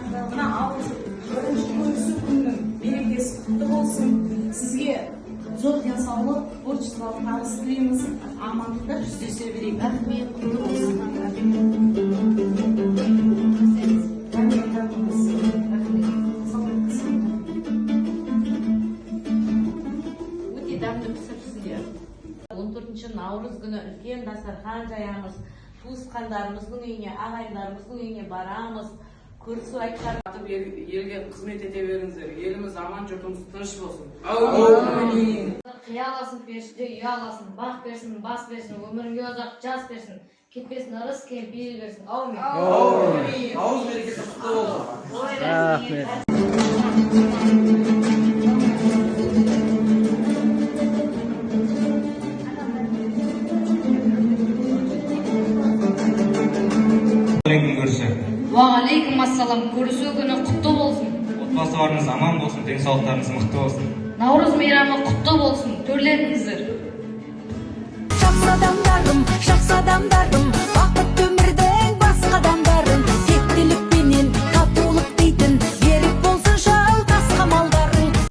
Мына алғыс бірінші көрісу күнінің мерекесі құтты болсын. Сізге зор денсаулық, творчестволық табыс тілейміз. Амандықта жүздесе берейік. Рахмет, құтты болсын. Өте дәмді пісіріпсіздер. 14 наурыз күні үлкен дастархан жаямыз. Туысқандарымыздың үйіне, ағайындарымыздың үйіне барамыз. Көрісу айтар. Елге қызмет ете беріңіздер. Еліміз аман, жұртымыз тыныш болсын. Қияласын періште, үй аласын, бақ берсін, бас берсін, өміріңе ұзақ жас берсін, кетпесін ырыс кем бейіл берсін. Аумин. Ауыз берекеті құтты болсын. Рахмет. Уағалейкум ассалам, көрісу күні құтты болсын. Отбасыларыңыз аман болсын, денсаулықтарыңыз мықты болсын. Наурыз мейрамы құтты болсын, төрлеріңіздер. Жақсы адамдарым, жақсы